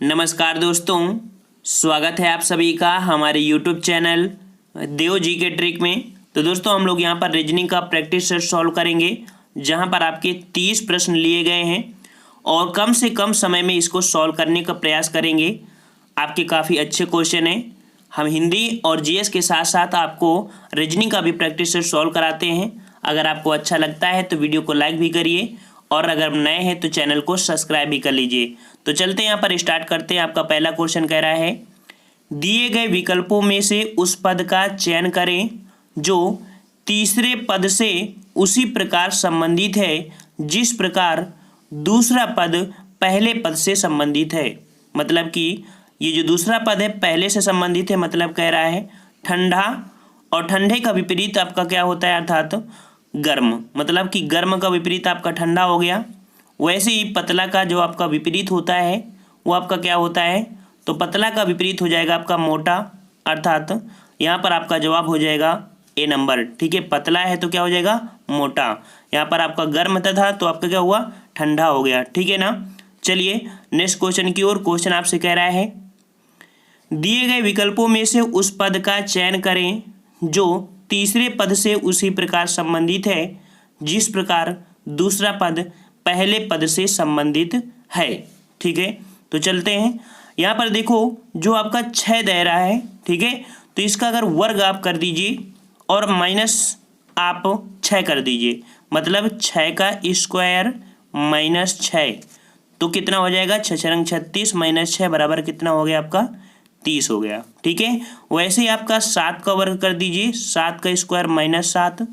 नमस्कार दोस्तों, स्वागत है आप सभी का हमारे YouTube चैनल देव जी के ट्रिक में। तो दोस्तों हम लोग यहाँ पर रीजनिंग का प्रैक्टिस सेट सॉल्व करेंगे, जहाँ पर आपके 30 प्रश्न लिए गए हैं और कम से कम समय में इसको सॉल्व करने का प्रयास करेंगे। आपके काफ़ी अच्छे क्वेश्चन हैं। हम हिंदी और जीएस के साथ साथ आपको रीजनिंग का भी प्रैक्टिस सेट सॉल्व कराते हैं। अगर आपको अच्छा लगता है तो वीडियो को लाइक भी करिए और अगर नए हैं तो चैनल को सब्सक्राइब भी कर लीजिए। तो चलते हैं यहाँ पर स्टार्ट करते हैं। आपका पहला क्वेश्चन कह रहा है, दिए गए विकल्पों में से उस पद का चयन करें जो तीसरे पद से उसी प्रकार संबंधित है जिस प्रकार दूसरा पद पहले पद से संबंधित है। मतलब कि ये जो दूसरा पद है पहले से संबंधित है, मतलब कह रहा है ठंडा, और ठंडे का विपरीत आपका क्या होता है, अर्थात गर्म। मतलब कि गर्म का विपरीत आपका ठंडा हो गया। वैसे ही पतला का जो आपका विपरीत होता है वो आपका क्या होता है, तो पतला का विपरीत हो जाएगा आपका मोटा। अर्थात यहाँ पर आपका जवाब हो जाएगा ए नंबर। ठीक है, पतला है तो क्या हो जाएगा, मोटा। यहाँ पर आपका गर्म था तो आपका क्या हुआ, ठंडा हो गया। ठीक है ना। चलिए नेक्स्ट क्वेश्चन की ओर। क्वेश्चन आपसे कह रहा है, दिए गए विकल्पों में से उस पद का चयन करें जो तीसरे पद से उसी प्रकार संबंधित है जिस प्रकार दूसरा पद पहले पद से संबंधित है। ठीक है, तो चलते हैं। यहाँ पर देखो जो आपका 6 दे रहा है, ठीक है, तो इसका अगर वर्ग आप कर दीजिए और माइनस आप 6 कर दीजिए, मतलब 6 का स्क्वायर माइनस 6, तो कितना हो जाएगा, 6 छंग 36 माइनस 6 बराबर कितना हो गया आपका 30 हो गया। ठीक है, वैसे ही आपका 7 का वर्ग कर दीजिए, 7 का स्क्वायर माइनस 7,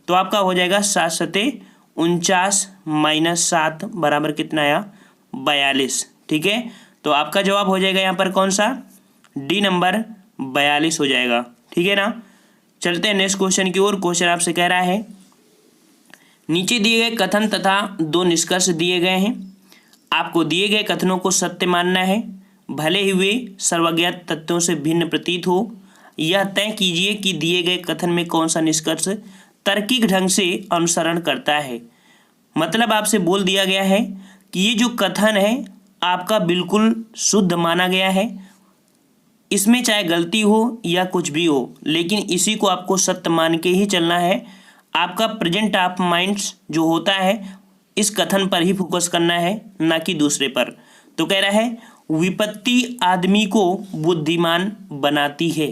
तो आपका हो जाएगा 7 सते 49 माइनस 7 बराबर कितना आया, 42। ठीक है, तो आपका जवाब हो जाएगा यहाँ पर कौन सा, डी नंबर 42 हो जाएगा। ठीक है ना। चलते हैं नेक्स्ट क्वेश्चन की ओर। क्वेश्चन आपसे कह रहा है, नीचे दिए गए कथन तथा 2 निष्कर्ष दिए गए हैं। आपको दिए गए कथनों को सत्य मानना है, भले ही वे सर्वज्ञात तथ्यों से भिन्न प्रतीत हो। यह तय कीजिए कि दिए गए कथन में कौन सा निष्कर्ष तार्किक ढंग से अनुसरण करता है। मतलब आपसे बोल दिया गया है कि ये जो कथन है आपका बिल्कुल शुद्ध माना गया है, इसमें चाहे गलती हो या कुछ भी हो, लेकिन इसी को आपको सत्य मान के ही चलना है। आपका प्रेजेंट ऑफ माइंड्स जो होता है इस कथन पर ही फोकस करना है, ना कि दूसरे पर। तो कह रहा है, विपत्ति आदमी को बुद्धिमान बनाती है।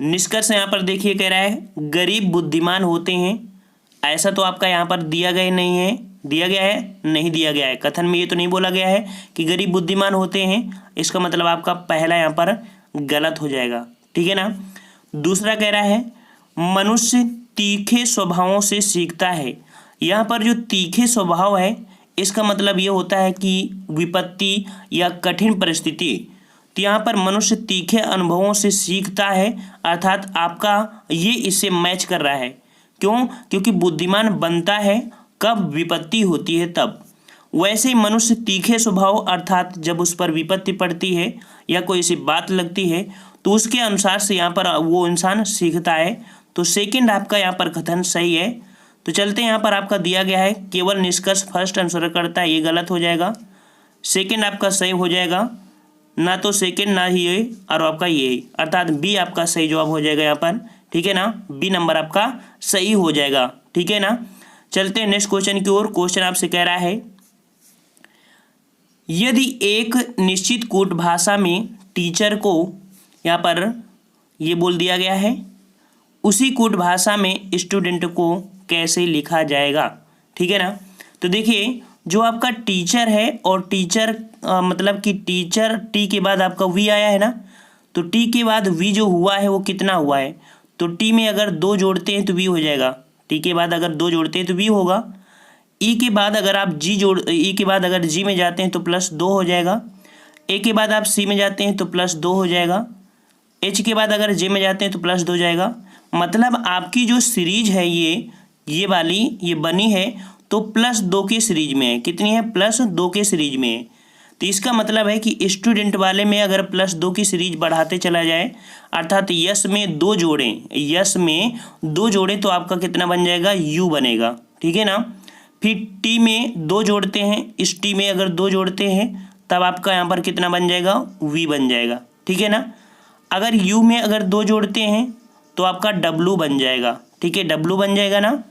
निष्कर्ष यहाँ पर देखिए कह रहा है, गरीब बुद्धिमान होते हैं। ऐसा तो आपका यहाँ पर दिया गया नहीं है, दिया गया है, नहीं दिया गया है। कथन में ये तो नहीं बोला गया है कि गरीब बुद्धिमान होते हैं। इसका मतलब आपका पहला यहाँ पर गलत हो जाएगा। ठीक है ना। दूसरा कह रहा है, मनुष्य तीखे स्वभावों से सीखता है। यहाँ पर जो तीखे स्वभाव है इसका मतलब ये होता है कि विपत्ति या कठिन परिस्थिति, तो यहाँ पर मनुष्य तीखे अनुभवों से सीखता है। अर्थात आपका ये इससे मैच कर रहा है। क्यों, क्योंकि बुद्धिमान बनता है कब विपत्ति होती है तब। वैसे ही मनुष्य तीखे स्वभाव, अर्थात जब उस पर विपत्ति पड़ती है या कोई ऐसी बात लगती है तो उसके अनुसार से यहाँ पर वो इंसान सीखता है। तो सेकंड आपका यहाँ पर कथन सही है। तो चलते हैं, यहाँ पर आपका दिया गया है केवल निष्कर्ष फर्स्ट अनुसरण करता है, ये गलत हो जाएगा। सेकंड आपका सही हो जाएगा, ना तो सेकंड ना ही ये और आपका ये, अर्थात बी आपका सही जवाब हो जाएगा यहाँ पर। ठीक है ना, बी नंबर आपका सही हो जाएगा। ठीक है ना। चलते हैं नेक्स्ट क्वेश्चन की ओर। क्वेश्चन आपसे कह रहा है, यदि एक निश्चित कूट भाषा में टीचर को, यहाँ पर ये बोल दिया गया है, उसी कूट भाषा में स्टूडेंट को कैसे लिखा जाएगा। ठीक है ना। तो देखिए जो आपका टीचर है और टीचर मतलब कि टीचर टी के बाद आपका वी आया है ना, तो टी के बाद वी जो हुआ है वो कितना हुआ है, तो टी में अगर 2 जोड़ते हैं तो वी हो जाएगा। टी के बाद अगर 2 जोड़ते हैं तो वी होगा। ई के बाद अगर आप ई के बाद अगर जी में जाते हैं तो +2 हो जाएगा। ए के बाद आप सी में जाते हैं तो +2 हो जाएगा। एच के बाद अगर जे में जाते हैं तो +2 हो जाएगा। मतलब आपकी जो सीरीज है ये वाली ये बनी है तो +2 के सीरीज में है। कितनी है, +2 के सीरीज में है। तो इसका मतलब है कि स्टूडेंट वाले में अगर +2 की सीरीज बढ़ाते चला जाए, अर्थात यस में 2 जोड़ें, यस में 2 जोड़ें तो आपका कितना बन जाएगा, यू बनेगा। ठीक है ना। फिर टी में 2 जोड़ते हैं, इस टी में अगर 2 जोड़ते हैं तब आपका यहाँ पर कितना बन जाएगा, v बन जाएगा, ठीक है ना। अगर u में अगर 2 जोड़ते हैं तो आपका w बन जाएगा, ठीक है, w बन जाएगा ना।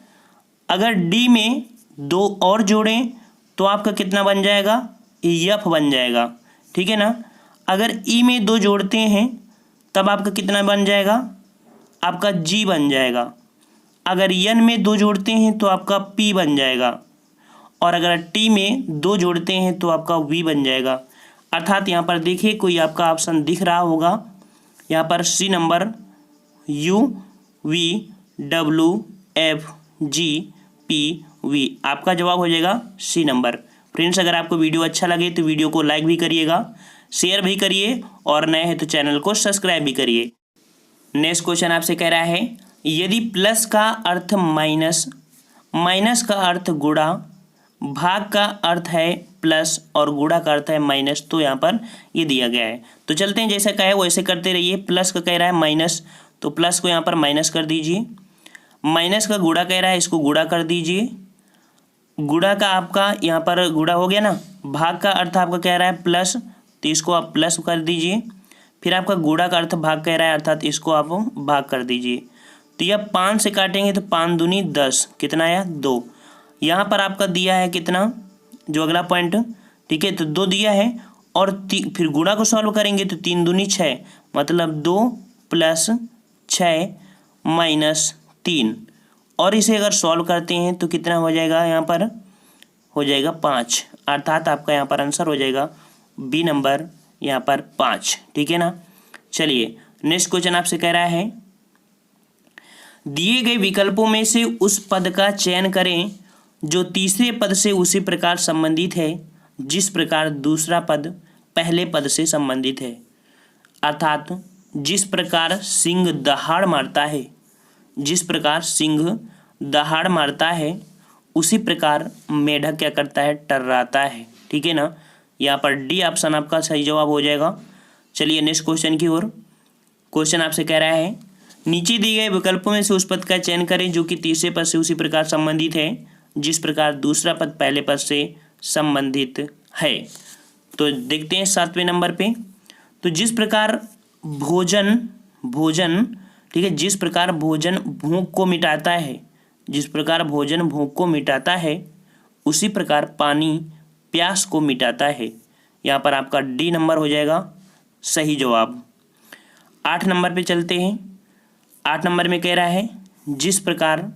अगर d में 2 और जोड़ें तो आपका कितना बन जाएगा, f बन जाएगा, ठीक है ना। अगर e में 2 जोड़ते हैं तब आपका कितना बन जाएगा, आपका g बन जाएगा। अगर n में 2 जोड़ते हैं तो आपका p बन जाएगा, और अगर t में 2 जोड़ते हैं तो आपका v बन जाएगा। अर्थात यहाँ पर देखिए कोई आपका ऑप्शन दिख रहा होगा, यहाँ पर C number u v w f g p v आपका जवाब हो जाएगा सी नंबर। फ्रेंड्स, अगर आपको वीडियो अच्छा लगे तो वीडियो को लाइक भी करिएगा, शेयर भी करिए, और नए हैं तो चैनल को सब्सक्राइब भी करिए। नेक्स्ट क्वेश्चन आपसे कह रहा है, यदि प्लस का अर्थ माइनस, माइनस का अर्थ गुणा, भाग का अर्थ है प्लस और गुणा का अर्थ है माइनस, तो यहाँ पर ये दिया गया है। तो चलते हैं, जैसा कहा है वैसे करते रहिए। प्लस का कह रहा है माइनस, तो प्लस को यहाँ पर माइनस कर दीजिए। माइनस का गुणा कह रहा है, इसको गुणा कर दीजिए। गुणा का आपका यहाँ पर गुणा हो गया ना। भाग का अर्थ आपका कह रहा है प्लस, तो इसको आप प्लस कर दीजिए। फिर आपका गुणा का अर्थ भाग कह रहा है, अर्थात इसको आप भाग कर दीजिए। तो यह 5 से काटेंगे तो 5 दूनी 10, कितना आया 2। यहाँ पर आपका दिया है कितना, जो अगला पॉइंट, ठीक है, तो 2 दिया है। और फिर गुणा को सॉल्व करेंगे तो 3 दूनी 6, मतलब 2 + 6 - 3, और इसे अगर सॉल्व करते हैं तो कितना हो जाएगा, यहाँ पर हो जाएगा 5। अर्थात आपका यहाँ पर आंसर हो जाएगा बी नंबर, यहाँ पर 5, ठीक है ना। चलिए नेक्स्ट क्वेश्चन आपसे कह रहा है, दिए गए विकल्पों में से उस पद का चयन करें जो तीसरे पद से उसी प्रकार संबंधित है जिस प्रकार दूसरा पद पहले पद से संबंधित है। अर्थात जिस प्रकार सिंह दहाड़ मारता है, जिस प्रकार सिंह दहाड़ मारता है उसी प्रकार मेढक क्या करता है, टर्राता है, ठीक है ना। यहाँ पर डी ऑप्शन आपका सही जवाब हो जाएगा। चलिए नेक्स्ट क्वेश्चन की ओर। क्वेश्चन आपसे कह रहा है, नीचे दिए गए विकल्पों में से उस पद का चयन करें जो कि तीसरे पद से उसी प्रकार संबंधित है जिस प्रकार दूसरा पद पहले पद से संबंधित है। तो देखते हैं 7वें नंबर पे। तो जिस प्रकार भोजन, ठीक है, जिस प्रकार भोजन भूख को मिटाता है, जिस प्रकार भोजन भूख को मिटाता है उसी प्रकार पानी प्यास को मिटाता है। यहाँ पर आपका डी नंबर हो जाएगा सही जवाब। 8 नंबर पे चलते हैं। 8 नंबर में कह रहा है, जिस प्रकार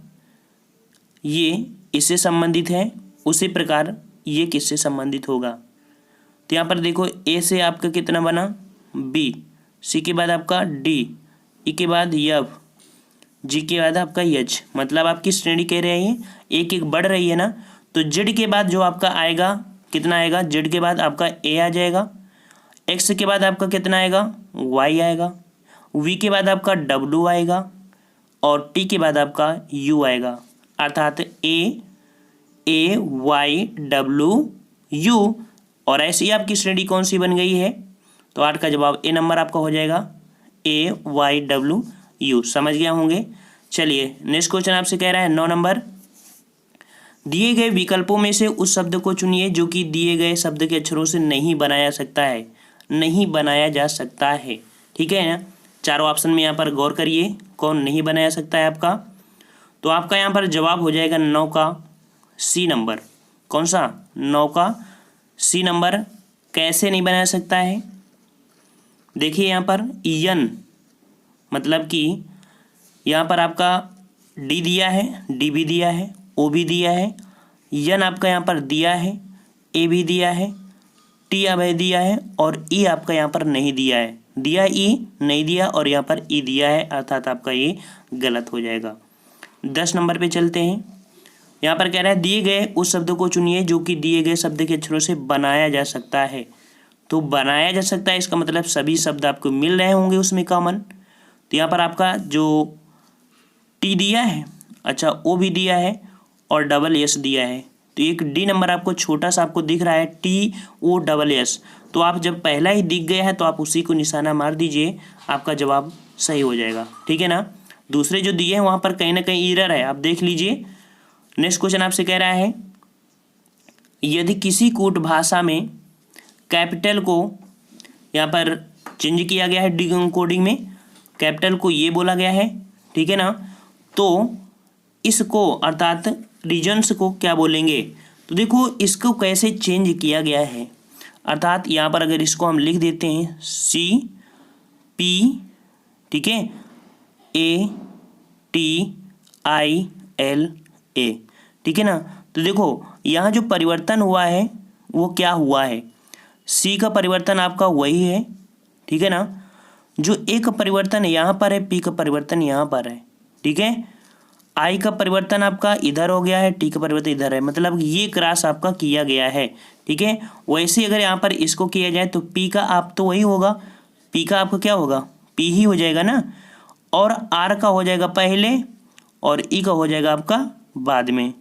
ये इससे संबंधित है उसी प्रकार ये किससे संबंधित होगा। तो यहाँ पर देखो, ए से आपका कितना बना बी, सी के बाद आपका डी, ई के बाद यफ, जी के बाद आपका यच, मतलब आपकी श्रेणी कह रही है एक एक बढ़ रही है ना। तो जेड के बाद जो आपका आएगा कितना आएगा, जेड के बाद आपका ए आ जाएगा, एक्स के बाद आपका कितना आएगा, वाई आएगा, वी के बाद आपका डब्ल्यू आएगा, और टी के बाद आपका यू आएगा। अर्थात ए वाई डब्ल्यू यू, और ऐसी आपकी श्रेणी कौन सी बन गई है। तो 8 का जवाब ए नंबर आपका हो जाएगा, ए वाई डब्ल्यू यू। समझ गया होंगे। चलिए नेक्स्ट क्वेश्चन आपसे कह रहा है 9 नंबर, दिए गए विकल्पों में से उस शब्द को चुनिए जो कि दिए गए शब्द के अक्षरों से नहीं बनाया सकता है, नहीं बनाया जा सकता है, ठीक है ना। चारों ऑप्शन में यहाँ पर गौर करिए कौन नहीं बनाया सकता है आपका। तो आपका यहाँ पर जवाब हो जाएगा 9 का सी नंबर। कौन सा, 9 का सी नंबर। कैसे नहीं बना सकता है, देखिए यहाँ पर यन, मतलब कि यहाँ पर आपका डी दिया है, डी भी दिया है, ओ भी दिया है, यन आपका यहाँ पर दिया है, ए भी दिया है, टी अब दिया है, और ई आपका यहाँ पर नहीं दिया है, दिया ई नहीं दिया, और यहाँ पर ई दिया है, अर्थात आपका ये गलत हो जाएगा। 10 नंबर पे चलते हैं। यहाँ पर कह रहा है, दिए गए उस शब्द को चुनिए जो कि दिए गए शब्द के अक्षरों से बनाया जा सकता है। तो बनाया जा सकता है, इसका मतलब सभी शब्द आपको मिल रहे होंगे उसमें कॉमन। तो यहाँ पर आपका जो टी दिया है, अच्छा ओ भी दिया है, और डबल एस दिया है। तो एक डी नंबर आपको छोटा सा आपको दिख रहा है, टी ओ डबल एस। तो आप जब पहला ही दिख गया है तो आप उसी को निशाना मार दीजिए, आपका जवाब सही हो जाएगा, ठीक है ना। दूसरे जो दिए हैं वहाँ पर कहीं ना कहीं एरर है, आप देख लीजिए। नेक्स्ट क्वेश्चन आपसे कह रहा है, यदि किसी कूट भाषा में कैपिटल को यहाँ पर चेंज किया गया है डी कोडिंग में, कैपिटल को ये बोला गया है, ठीक है ना। तो इसको अर्थात रीजन्स को क्या बोलेंगे, तो देखो इसको कैसे चेंज किया गया है, अर्थात यहाँ पर अगर इसको हम लिख देते हैं CP, ठीक है, ATILA, ठीक है ना। तो देखो यहाँ जो परिवर्तन हुआ है वो क्या हुआ है, C का परिवर्तन आपका वही है, ठीक है ना। जो A का परिवर्तन यहाँ पर है, P का परिवर्तन यहाँ पर है, ठीक है। I का परिवर्तन आपका इधर हो गया है, T का परिवर्तन इधर है, मतलब ये क्रॉस आपका किया गया है, ठीक है। वैसे अगर यहाँ पर इसको किया जाए तो P का आप तो वही होगा, P का आपका क्या होगा, P ही हो जाएगा ना, और R का हो जाएगा पहले और E का हो जाएगा आपका बाद में,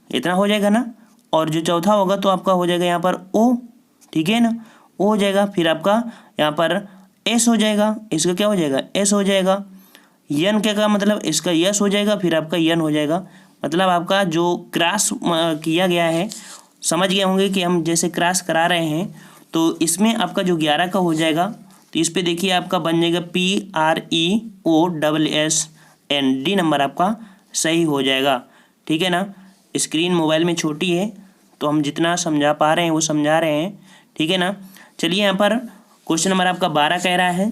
इतना हो जाएगा ना। और जो चौथा होगा तो आपका हो जाएगा यहाँ पर O, ठीक है ना, O हो जाएगा, फिर आपका यहाँ पर S हो जाएगा, इसका क्या हो जाएगा, S हो जाएगा। यन क्या का मतलब इसका यस हो जाएगा, फिर आपका यन हो जाएगा, मतलब आपका जो क्रॉस किया गया है, समझ गए होंगे कि हम जैसे क्रॉस करा रहे हैं, तो इसमें आपका जो 11 का हो जाएगा, तो इस पे देखिए आपका बन जाएगा PREOSSN, डी नंबर आपका सही हो जाएगा, ठीक है ना। स्क्रीन मोबाइल में छोटी है तो हम जितना समझा पा रहे हैं वो समझा रहे हैं, ठीक है ना। चलिए यहाँ पर क्वेश्चन नंबर आपका 12 कह रहा है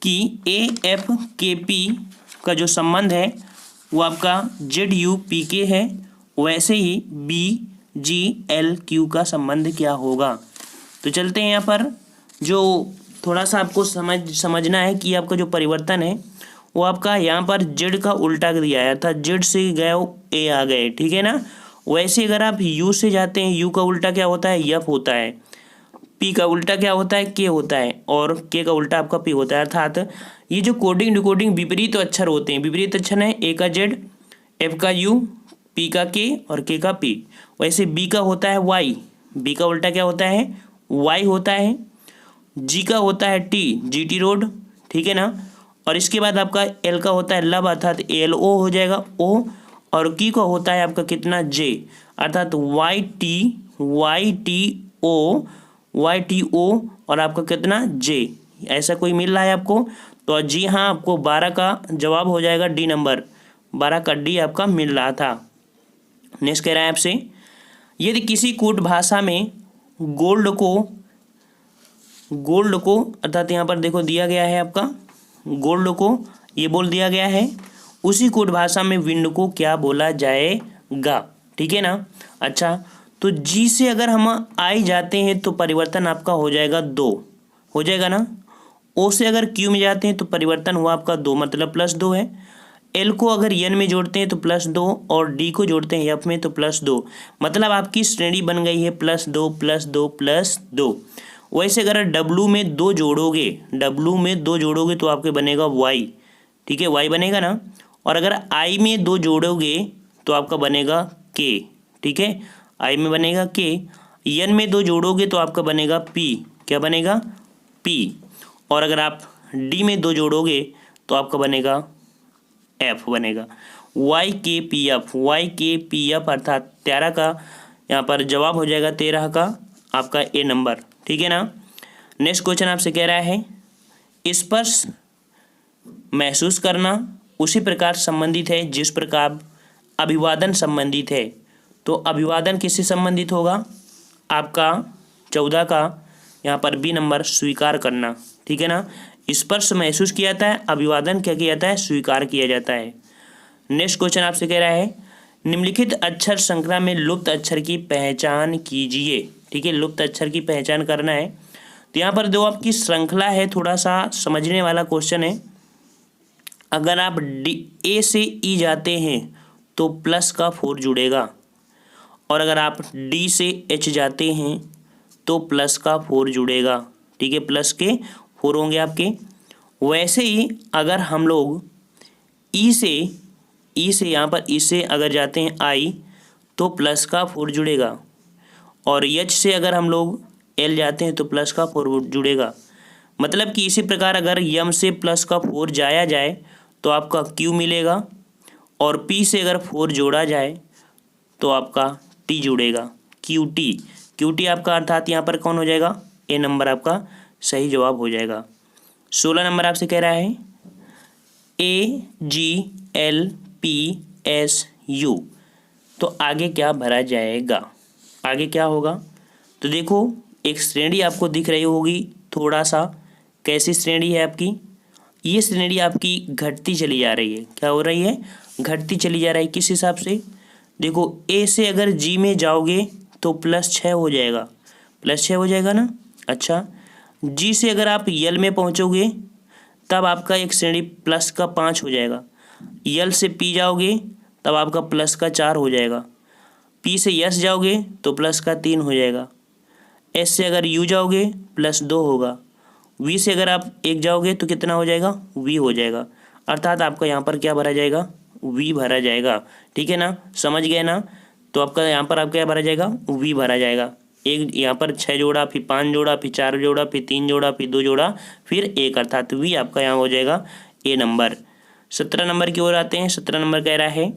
कि AFKP का जो संबंध है वो आपका ZUPK है, वैसे ही BGLQ का संबंध क्या होगा। तो चलते हैं यहाँ पर, जो थोड़ा सा आपको समझना है कि आपका जो परिवर्तन है वो आपका यहाँ पर Z का उल्टा दिया है, अर्थात Z से गए A आ गए, ठीक है ना। वैसे अगर आप U से जाते हैं, U का उल्टा क्या होता है, F होता है, P का उल्टा क्या होता है, K होता है, और K का उल्टा आपका P होता है। अर्थात ये जो कोडिंग डिकोडिंग विपरीत अक्षर होते हैं, विपरीत अक्षर है A का Z, F का U, P का K और K का P। वैसे B का होता है Y, B का उल्टा क्या होता है, Y होता है। G का होता है T, GT रोड, ठीक है ना। और इसके बाद आपका L का होता है लब, अर्थात LO हो जाएगा O, और Q का होता है आपका कितना, J, अर्थात YTO और आपका कितना J। ऐसा कोई मिल रहा है आपको, तो जी हाँ, आपको 12 का जवाब हो जाएगा डी नंबर, 12 का डी आपका मिल रहा था। नेक्स्ट कह रहा है आपसे, यदि किसी कूट भाषा में गोल्ड को अर्थात यहाँ पर देखो दिया गया है आपका गोल्ड को ये बोल दिया गया है, उसी कूट भाषा में विंड को क्या बोला जाएगा, ठीक है ना। अच्छा, तो जी से अगर हम आई जाते हैं तो परिवर्तन आपका हो जाएगा 2, हो जाएगा ना। ओ से अगर क्यू में जाते हैं तो परिवर्तन हुआ आपका 2, मतलब +2 है। एल को अगर एन में जोड़ते हैं तो +2, और डी को जोड़ते हैं एफ में तो +2, मतलब आपकी श्रेणी बन गई है +2 +2 +2। वैसे अगर डब्लू में 2 जोड़ोगे तो आपके बनेगा वाई, ठीक है, वाई बनेगा ना। और अगर आई में 2 जोड़ोगे तो आपका बनेगा के, ठीक है, आई में बनेगा के। एन में 2 जोड़ोगे तो आपका बनेगा पी, क्या बनेगा, पी। और अगर आप डी में 2 जोड़ोगे तो आपका बनेगा एफ बनेगा, YKPF अर्थात 13 का यहाँ पर जवाब हो जाएगा, 13 का आपका ए नंबर, ठीक है ना। नेक्स्ट क्वेश्चन आपसे कह रहा है, स्पर्श महसूस करना उसी प्रकार संबंधित है जिस प्रकार अभिवादन संबंधित है। तो अभिवादन किससे संबंधित होगा, आपका 14 का यहाँ पर बी नंबर स्वीकार करना, ठीक है ना। स्पर्श महसूस किया जाता है, अभिवादन क्या किया जाता है, स्वीकार किया जाता है। नेक्स्ट क्वेश्चन आपसे कह रहा है, निम्नलिखित अक्षर श्रृंखला में लुप्त अक्षर की पहचान कीजिए, ठीक है, लुप्त अक्षर की पहचान करना है। तो यहाँ पर दो आपकी श्रृंखला है, थोड़ा सा समझने वाला क्वेश्चन है। अगर आप ए से ई जाते हैं तो प्लस का 4 जुड़ेगा, और अगर आप डी से एच जाते हैं तो प्लस का 4 जुड़ेगा, ठीक है, प्लस के 4 होंगे आपके। वैसे ही अगर हम लोग ई से यहाँ पर ई से अगर जाते हैं आई तो प्लस का 4 जुड़ेगा, और एच से अगर हम लोग एल जाते हैं तो प्लस का 4 जुड़ेगा। मतलब कि इसी प्रकार अगर यम से प्लस का 4 जाया जाए तो आपका क्यू मिलेगा, और पी से अगर 4 जोड़ा जाए तो आपका टी जुड़ेगा, क्यू टी QT आपका अर्थात यहाँ पर कौन हो जाएगा, ए नंबर आपका सही जवाब हो जाएगा। 16 नंबर आपसे कह रहा है AGLPSU, तो आगे क्या भरा जाएगा, आगे क्या होगा। तो देखो एक श्रेणी आपको दिख रही होगी थोड़ा सा, कैसी श्रेणी है आपकी, ये श्रेणी आपकी घटती चली जा रही है। क्या हो रही है, घटती चली जा रही है। किस हिसाब से, देखो ए से अगर जी में जाओगे तो +6 हो जाएगा, +6 हो जाएगा ना। अच्छा, जी से अगर आप यल में पहुंचोगे तब आपका एक श्रेणी +5 हो जाएगा। यल से पी जाओगे तब आपका +4 हो जाएगा। पी से यस जाओगे तो +3 हो जाएगा। एस से अगर यू जाओगे +2 होगा। वी से अगर आप 1 जाओगे तो कितना हो जाएगा, वी हो जाएगा। अर्थात आपका यहाँ पर क्या भरा जाएगा, वी भरा जाएगा। ठीक है ना, समझ गए ना। तो आपका यहाँ पर आप क्या भरा जाएगा, वी भरा जाएगा। एक यहाँ पर 6 जोड़ा, फिर 5 जोड़ा, फिर 4 जोड़ा, फिर 3 जोड़ा, फिर 2 जोड़ा, फिर 1, अर्थात वी आपका यहाँ हो जाएगा ए नंबर। 17 नंबर की ओर आते हैं। 17 नंबर कह रहा है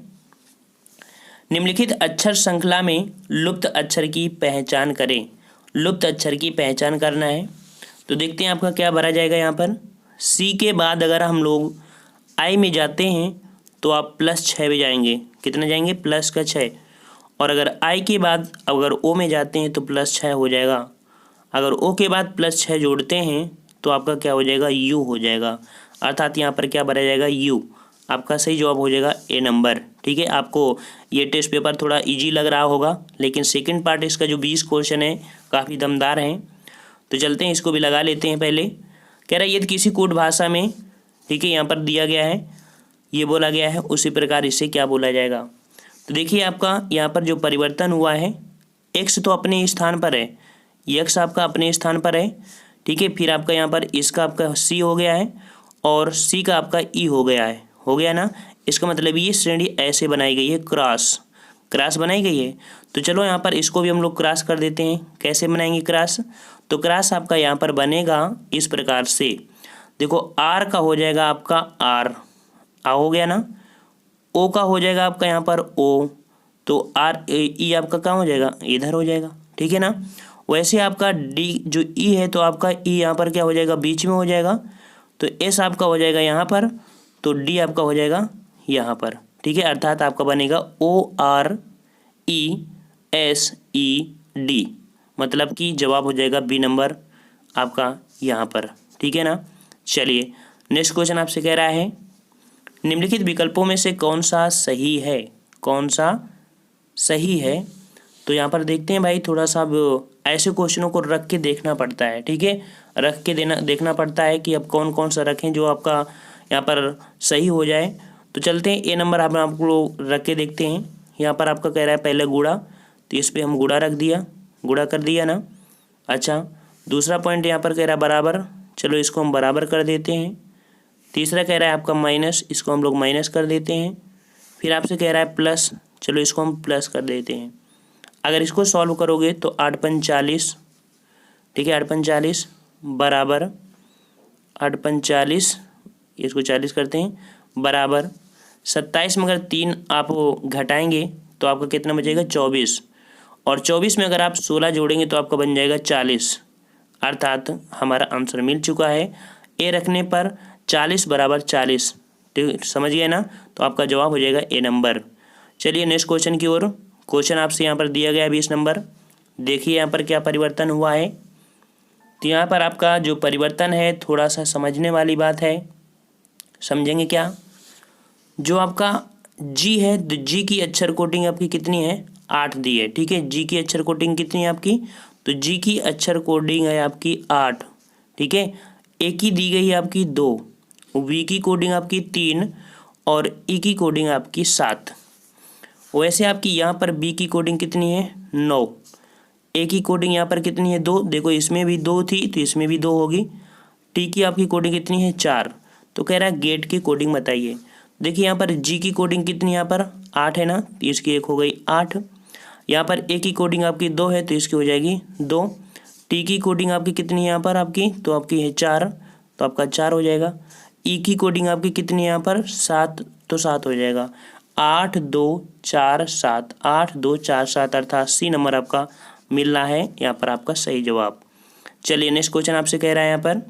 निम्नलिखित अक्षर श्रृंखला में लुप्त अक्षर की पहचान करें। लुप्त अक्षर की पहचान करना है, तो देखते हैं आपका क्या भरा जाएगा। यहाँ पर सी के बाद अगर हम लोग आई में जाते हैं तो आप +6 में जाएंगे। कितना जाएंगे, +6। और अगर आई के बाद अगर ओ में जाते हैं तो +6 हो जाएगा। अगर ओ के बाद +6 जोड़ते हैं तो आपका क्या हो जाएगा, यू हो जाएगा। अर्थात यहाँ पर क्या भरा जाएगा, यू। आपका सही जवाब हो जाएगा ए नंबर। ठीक है, आपको ये टेस्ट पेपर थोड़ा इजी लग रहा होगा, लेकिन सेकंड पार्ट इसका जो 20 क्वेश्चन है काफ़ी दमदार हैं। तो चलते हैं, इसको भी लगा लेते हैं। पहले कह रहा है यदि किसी कोड भाषा में, ठीक है, यहाँ पर दिया गया है, ये बोला गया है, उसी प्रकार इससे क्या बोला जाएगा। तो देखिए आपका यहाँ पर जो परिवर्तन हुआ है, एक्स तो अपने स्थान पर है, यक्स आपका अपने स्थान पर है। ठीक है, फिर आपका यहाँ पर इसका आपका सी हो गया है और सी का आपका ई हो गया है, हो गया ना। इसका मतलब ये श्रेणी ऐसे बनाई गई है, क्रॉस बनाई गई है। तो चलो यहाँ पर इसको भी हम लोग क्रॉस कर देते हैं। कैसे बनाएंगे क्रॉस, तो क्रॉस आपका यहाँ पर बनेगा इस प्रकार से। देखो आर का हो जाएगा आपका आर, हो गया ना। ओ का हो जाएगा आपका यहाँ पर ओ, तो आर ई आपका कहाँ हो जाएगा, इधर हो जाएगा। ठीक है ना। वैसे आपका डी जो ई है तो आपका ई यहाँ पर क्या हो जाएगा, बीच में हो जाएगा। तो एस आपका हो जाएगा यहाँ पर, तो डी आपका हो जाएगा यहाँ पर। ठीक है, अर्थात आपका बनेगा ORESED, मतलब कि जवाब हो जाएगा बी नंबर आपका यहाँ पर। ठीक है ना। चलिए नेक्स्ट क्वेश्चन आपसे कह रहा है निम्नलिखित विकल्पों में से कौन सा सही है, कौन सा सही है। तो यहाँ पर देखते हैं भाई, थोड़ा सा अब ऐसे क्वेश्चनों को रख के देखना पड़ता है। ठीक है, रख के देखना पड़ता है कि अब कौन कौन सा रखें जो आपका यहाँ पर सही हो जाए। तो चलते हैं, ए नंबर आप लोग रख के देखते हैं। यहाँ पर आपका कह रहा है पहले गुणा, तो इस पर हम गुणा रख दिया, गुणा कर दिया ना। अच्छा, दूसरा पॉइंट यहाँ पर कह रहा है बराबर, चलो इसको हम बराबर कर देते हैं। तीसरा कह रहा है आपका माइनस, इसको हम लोग माइनस कर देते हैं। फिर आपसे कह रहा है प्लस, चलो इसको हम प्लस कर देते हैं। अगर इसको सॉल्व करोगे तो 8 पंच 40, ठीक है, 8 पंच 40 बराबर 8 पंच 40, इसको 40 करते हैं, बराबर 27 में अगर 3 आप घटाएंगे तो आपका कितना बचेगा, 24। और 24 में अगर आप 16 जोड़ेंगे तो आपका बन जाएगा 40। अर्थात हमारा आंसर मिल चुका है। ए रखने पर 40 बराबर 40, ठीक, समझ गए ना। तो आपका जवाब हो जाएगा ए नंबर। चलिए नेक्स्ट क्वेश्चन की ओर। क्वेश्चन आपसे यहाँ पर दिया गया है 20 नंबर। देखिए यहाँ पर क्या परिवर्तन हुआ है। तो यहाँ पर आपका जो परिवर्तन है थोड़ा सा समझने वाली बात है, समझेंगे क्या। जो आपका जी है, तो जी की अक्षर कोटिंग आपकी कितनी है, 8 दी है। ठीक है, जी की अक्षर कोटिंग कितनी है आपकी, तो जी की अक्षर कोडिंग है आपकी 8। ठीक है, ए की दी गई है आपकी 2, वी की कोडिंग आपकी 3 और ई की कोडिंग आपकी 7। वैसे आपकी यहाँ पर बी की कोडिंग कितनी है, 9। ए की कोडिंग यहाँ पर कितनी है, 2, देखो इसमें भी 2 थी तो इसमें भी 2 होगी। टी की आपकी कोडिंग कितनी है, 4। तो कह रहा है गेट की कोडिंग बताइए। देखिए यहाँ पर जी की कोडिंग कितनी, यहाँ पर 8 है ना, तो इसकी एक हो गई 8। यहाँ पर ए की कोडिंग आपकी 2 है तो इसकी हो जाएगी 2। टी की कोडिंग आपकी कितनी है यहाँ पर आपकी, तो आपकी है 4, तो आपका 4 हो जाएगा। ई की कोडिंग आपकी कितनी है यहाँ पर, 7, तो 7 हो जाएगा। 8 2 4 7, 8 2 4 7, अर्थात सी नंबर आपका मिलना है यहाँ पर आपका सही जवाब। चलिए नेक्स्ट क्वेश्चन आपसे कह रहा है यहाँ पर,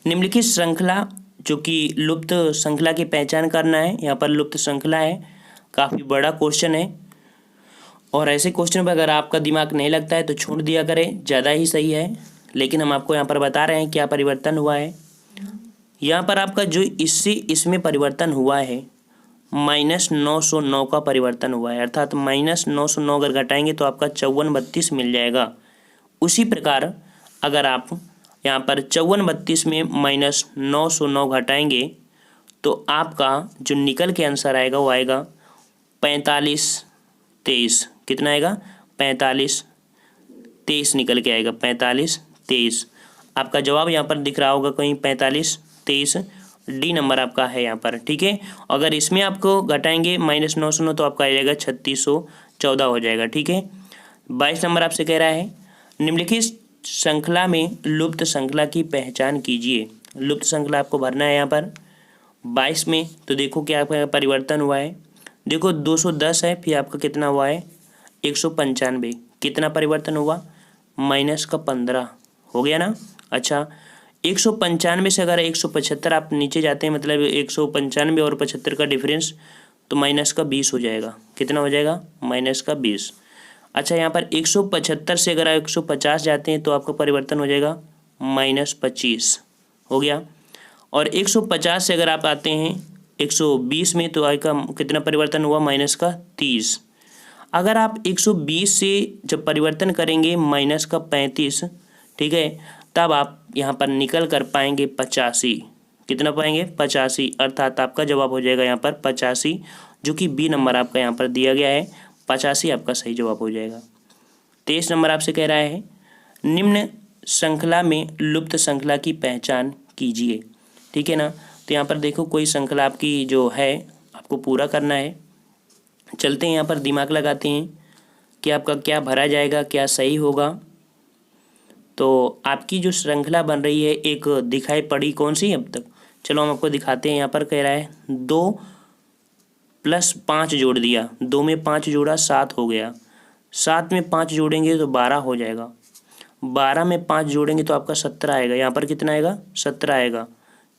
निम्नलिखित श्रृंखला जो कि लुप्त श्रृंखला की पहचान करना है। यहाँ पर लुप्त श्रृंखला है, काफ़ी बड़ा क्वेश्चन है और ऐसे क्वेश्चन पर अगर आपका दिमाग नहीं लगता है तो छोड़ दिया करें, ज़्यादा ही सही है। लेकिन हम आपको यहाँ पर बता रहे हैं क्या परिवर्तन हुआ है। यहाँ पर आपका जो इससे इसमें परिवर्तन हुआ है -909 का परिवर्तन हुआ है, अर्थात -909 अगर घटाएंगे तो आपका 5432 मिल जाएगा। उसी प्रकार अगर आप यहाँ पर 5432 में -909 घटाएंगे तो आपका जो निकल के आंसर आएगा वो आएगा 4523। कितना आएगा? 4523 निकल के आएगा, 4523। आपका जवाब यहाँ पर दिख रहा होगा कहीं 4523, डी नंबर आपका है यहाँ पर। ठीक है, अगर इसमें आपको घटाएंगे -909 तो आपका आ जाएगा 3614 हो जाएगा। ठीक है, 22 नंबर आपसे कह रहा है, निम्नलिखित श्रृंखला में लुप्त श्रृंखला की पहचान कीजिए। लुप्त श्रृंखला आपको भरना है यहाँ पर 22 में। तो देखो क्या आपका परिवर्तन हुआ है, देखो 210 है, फिर आपका कितना हुआ है 195। कितना परिवर्तन हुआ? -15 हो गया ना। अच्छा, 195 से अगर 175 आप नीचे जाते हैं, मतलब 195 और 75 का डिफरेंस, तो -20 हो जाएगा। कितना हो जाएगा? -20। अच्छा, यहाँ पर 175 से अगर आप 150 जाते हैं तो आपका परिवर्तन हो जाएगा -25 हो गया। और 150 से अगर आप आते हैं 120 में तो आपका कितना परिवर्तन हुआ? -30। अगर आप 120 से जब परिवर्तन करेंगे -35, ठीक है, तब आप यहाँ पर निकल कर पाएंगे 85। कितना पाएंगे? 85, अर्थात आपका जवाब हो जाएगा यहाँ पर 85, जो कि बी नंबर आपका यहाँ पर दिया गया है। 85 आपका सही जवाब हो जाएगा। 23 नंबर आपसे कह रहा है, निम्न श्रृंखला में लुप्त श्रृंखला की पहचान कीजिए। ठीक है ना, तो यहाँ पर देखो कोई श्रृंखला आपकी जो है आपको पूरा करना है। चलते हैं यहाँ पर दिमाग लगाते हैं कि आपका क्या भरा जाएगा, क्या सही होगा। तो आपकी जो श्रृंखला बन रही है एक दिखाई पड़ी कौन सी अब तक, चलो हम आपको दिखाते हैं। यहाँ पर कह रहा है 2 + 5 जोड़ दिया, 2 में 5 जोड़ा 7 हो गया, 7 में 5 जोड़ेंगे तो 12 हो जाएगा, 12 में 5 जोड़ेंगे तो आपका 17 आएगा। यहाँ पर कितना आएगा? 17 आएगा।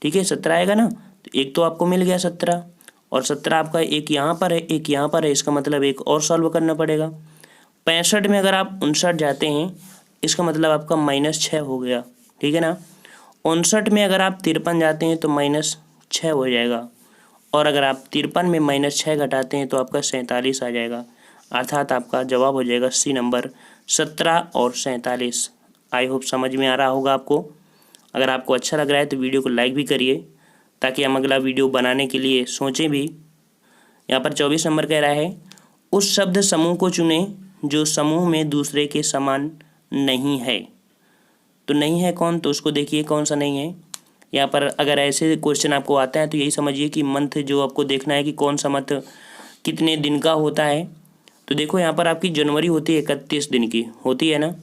ठीक है, 17 आएगा ना। तो एक तो आपको मिल गया 17, और 17 आपका एक यहाँ पर है, एक यहाँ पर है, इसका मतलब एक और सॉल्व करना पड़ेगा। 65 में अगर आप 59 जाते हैं, इसका मतलब आपका -6 हो गया। ठीक है ना। 59 में अगर आप 53 जाते हैं तो -6 हो जाएगा, और अगर आप 53 में -6 घटाते हैं तो आपका 47 आ जाएगा, अर्थात आपका जवाब हो जाएगा सी नंबर 17 और 47। आई होप समझ में आ रहा होगा आपको। अगर आपको अच्छा लग रहा है तो वीडियो को लाइक भी करिए, ताकि हम अगला वीडियो बनाने के लिए सोचें भी। यहाँ पर 24 नंबर कह रहा है, उस शब्द समूह को चुनें जो समूह में दूसरे के समान नहीं है। तो नहीं है कौन, तो उसको देखिए कौन सा नहीं है। यहाँ पर अगर ऐसे क्वेश्चन आपको आता है तो यही समझिए कि मंथ जो आपको देखना है कि कौन सा मंथ कितने दिन का होता है। तो देखो यहाँ पर आपकी जनवरी होती है 31 दिन की होती है ना,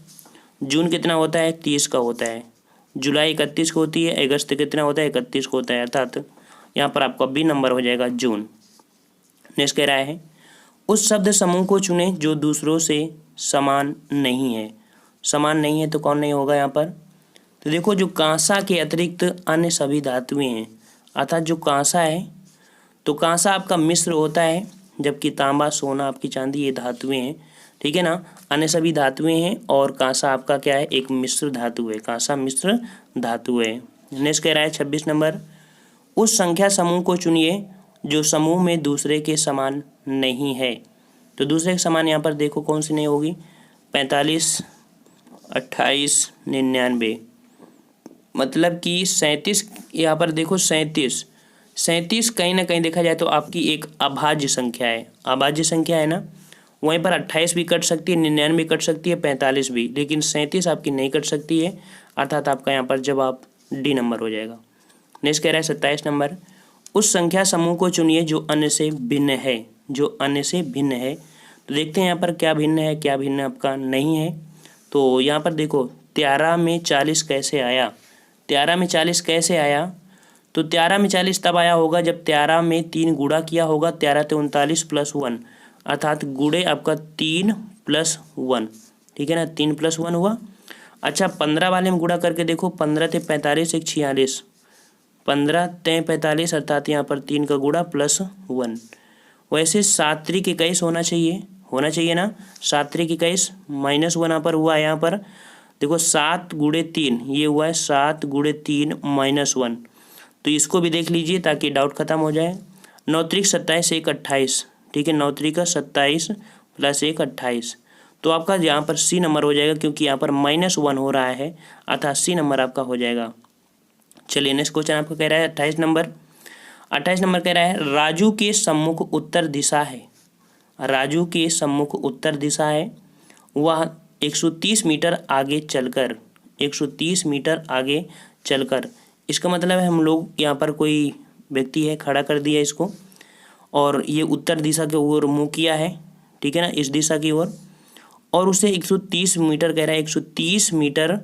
जून कितना होता है? 30 का होता है, जुलाई 31 को होती है, अगस्त कितना होता है? 31 को होता है, अर्थात यहाँ पर आपका बी नंबर हो जाएगा जून। नेक्स्ट कह रहा है, उस शब्द समूह को चुनें जो दूसरों से समान नहीं है। समान नहीं है तो कौन नहीं होगा यहाँ पर? तो देखो जो कांसा के अतिरिक्त अन्य सभी धातुएं हैं, अर्थात जो कांसा है तो कांसा आपका मिश्र होता है, जबकि तांबा, सोना, आपकी चांदी ये धातुएं हैं। ठीक है ना, अन्य सभी धातुएं हैं और कांसा आपका क्या है? एक मिश्र धातु है, कांसा मिश्र धातु है। नेक्स्ट कह रहा है 26 नंबर, उस संख्या समूह को चुनिए जो समूह में दूसरे के समान नहीं है। तो दूसरे के समान यहाँ पर देखो कौन सी नहीं होगी? 45, 28, 99, मतलब कि 37। यहाँ पर देखो 37 कहीं ना कहीं देखा जाए तो आपकी एक अभाज्य संख्या है, अभाज्य संख्या है ना। वहीं पर 28 भी कट सकती है, 99 भी कट सकती है, 45 भी, लेकिन 37 आपकी नहीं कट सकती है, अर्थात आपका यहाँ पर जवाब डी नंबर हो जाएगा। नेक्स्ट कह रहा है 27 नंबर, उस संख्या समूह को चुनिए जो अन्य से भिन्न है। जो अन्य से भिन्न है, तो देखते हैं यहाँ पर क्या भिन्न है, क्या भिन्न आपका नहीं है। तो यहाँ पर देखो 13 में 40 कैसे आया? 13 में 40 कैसे आया? तो 13 में 40 तब आया होगा जब 13 में 3 गुणा किया होगा, 13 × 39 + 1, अर्थात गुणे आपका 3 +1, ठीक है ना, 3 + 1 हुआ। अच्छा 15 वाले में गुणा करके देखो, 15 × 45 = 46, 15 × 45 अर्थात यहाँ पर 3 का गुणा +1। वैसे 7 × 21 होना चाहिए ना, 7 × 21 -1 यहाँ पर हुआ है। यहाँ पर देखो 7 × 3 ये हुआ है 7 × 3 -1, तो इसको भी देख लीजिए ताकि डाउट खत्म हो जाए। 9 × 27 = 28, ठीक है, 9 × 27 + 1 28, तो आपका यहाँ पर सी नंबर हो जाएगा, क्योंकि यहाँ पर -1 हो रहा है, अर्थात सी नंबर आपका हो जाएगा। चलिए नेक्स्ट क्वेश्चन आपका कह रहा है 28 नंबर। 28 नंबर कह रहा है राजू के सम्मुख उत्तर दिशा है, राजू के सम्मुख उत्तर दिशा है, वह 130 मीटर आगे चलकर 130 मीटर आगे चलकर, इसका मतलब है हम लोग यहाँ पर कोई व्यक्ति है, खड़ा कर दिया इसको, और ये उत्तर दिशा के ओर मुँह किया है, ठीक है ना, इस दिशा की ओर, और उसे 130 मीटर कह रहा है, 130 मीटर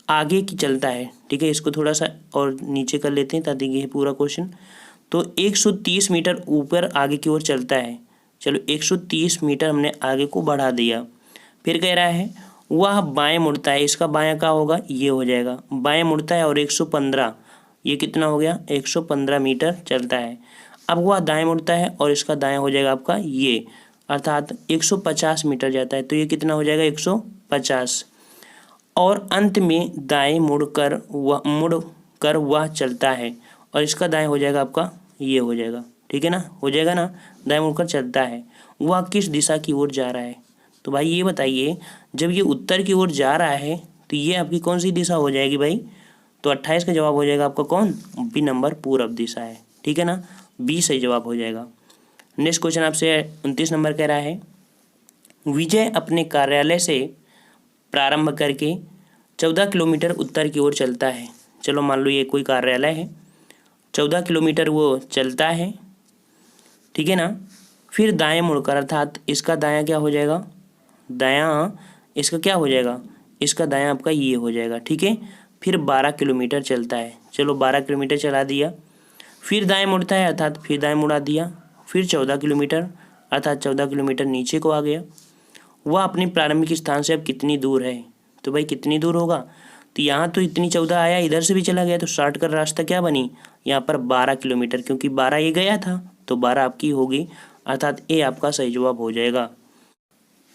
आगे की चलता है, ठीक है। इसको थोड़ा सा और नीचे कर लेते हैं ताकि ये पूरा क्वेश्चन, तो 130 मीटर ऊपर आगे की ओर चलता है। चलो 130 मीटर हमने आगे को बढ़ा दिया। फिर कह रहा है वह बाएं मुड़ता है, इसका बायां क्या होगा, ये हो जाएगा, बाएं मुड़ता है और 115, ये कितना हो गया, 115 मीटर चलता है। अब वह दाएं मुड़ता है और इसका दायां हो जाएगा आपका ये, अर्थात 150 मीटर जाता है, तो ये कितना हो जाएगा, 150, और अंत में दाएं मुड़कर वह चलता है, और इसका दाएं हो जाएगा आपका ये हो जाएगा, ठीक है ना, हो जाएगा ना, दाएं मुड़कर चलता है, वह किस दिशा की ओर जा रहा है। तो भाई ये बताइए, जब ये उत्तर की ओर जा रहा है तो ये आपकी कौन सी दिशा हो जाएगी भाई, तो 28 का जवाब हो जाएगा आपका कौन, बी नंबर, पूरब दिशा है, ठीक है ना, बी सही जवाब हो जाएगा। नेक्स्ट क्वेश्चन आपसे 29 नंबर कह रहा है विजय अपने कार्यालय से प्रारंभ करके 14 किलोमीटर उत्तर की ओर चलता है। चलो मान लो ये कोई कार्यालय है, 14 किलोमीटर वो चलता है, ठीक है ना, फिर दाएं मुड़कर, अर्थात इसका दायां क्या हो जाएगा, दायां इसका क्या हो जाएगा, इसका दायां आपका ये हो जाएगा, ठीक है। फिर 12 किलोमीटर चलता है, चलो 12 किलोमीटर चला दिया, फिर दाएं मुड़ता है, अर्थात फिर दाएं मुड़ा दिया, फिर 14 किलोमीटर, अर्थात 14 किलोमीटर नीचे को आ गया। वह अपने प्रारंभिक स्थान से अब कितनी दूर है, तो भाई कितनी दूर होगा, तो यहाँ तो इतनी 14 आया, इधर से भी चला गया, तो शॉर्टकट रास्ता क्या बनी, यहाँ पर 12 किलोमीटर, क्योंकि 12 ये गया था तो 12 आपकी होगी, अर्थात ए आपका सही जवाब हो जाएगा।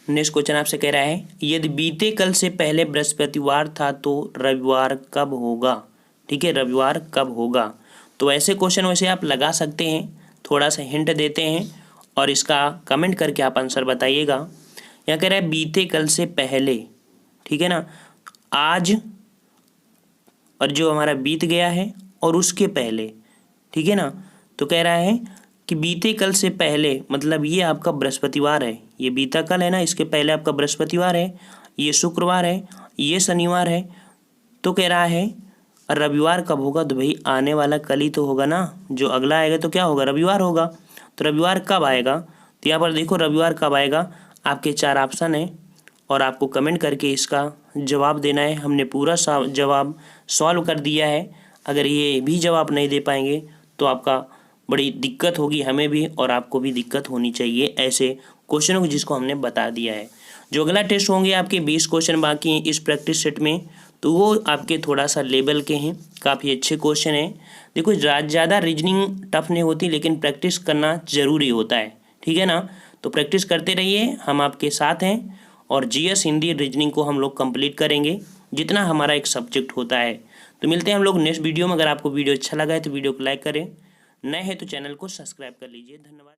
नेक्स्ट क्वेश्चन आपसे कह रहा है यदि बीते कल से पहले बृहस्पतिवार था तो रविवार कब होगा, ठीक है, रविवार कब होगा। तो ऐसे क्वेश्चन वैसे आप लगा सकते हैं, थोड़ा सा हिंट देते हैं और इसका कमेंट करके आप आंसर बताइएगा। यहाँ कह रहा है बीते कल से पहले, ठीक है ना, आज और जो हमारा बीत गया है और उसके पहले, ठीक है ना, तो कह रहा है कि बीते कल से पहले मतलब ये आपका बृहस्पतिवार है, ये बीता कल है ना, इसके पहले आपका बृहस्पतिवार है, ये शुक्रवार है, ये शनिवार है, तो कह रहा है रविवार कब होगा, तो भाई आने वाला कल ही तो होगा ना, जो अगला आएगा तो क्या होगा, रविवार होगा। तो रविवार कब आएगा, तो यहाँ पर देखो रविवार कब आएगा, आपके 4 ऑप्शन है और आपको कमेंट करके इसका जवाब देना है। हमने पूरा जवाब सॉल्व कर दिया है, अगर ये भी जवाब नहीं दे पाएंगे तो आपका बड़ी दिक्कत होगी, हमें भी और आपको भी दिक्कत होनी चाहिए ऐसे क्वेश्चनों को जिसको हमने बता दिया है। जो अगला टेस्ट होंगे आपके 20 क्वेश्चन बाकी हैं इस प्रैक्टिस सेट में, तो वो आपके थोड़ा सा लेवल के हैं, काफ़ी अच्छे क्वेश्चन हैं। देखो ज़्यादा रीजनिंग टफ नहीं होती, लेकिन प्रैक्टिस करना ज़रूरी होता है, ठीक है ना, तो प्रैक्टिस करते रहिए, हम आपके साथ हैं, और जीएस हिंदी रीजनिंग को हम लोग कंप्लीट करेंगे जितना हमारा एक सब्जेक्ट होता है। तो मिलते हैं हम लोग नेक्स्ट वीडियो में। अगर आपको वीडियो अच्छा लगा है तो वीडियो को लाइक करें, नए हैं तो चैनल को सब्सक्राइब कर लीजिए। धन्यवाद।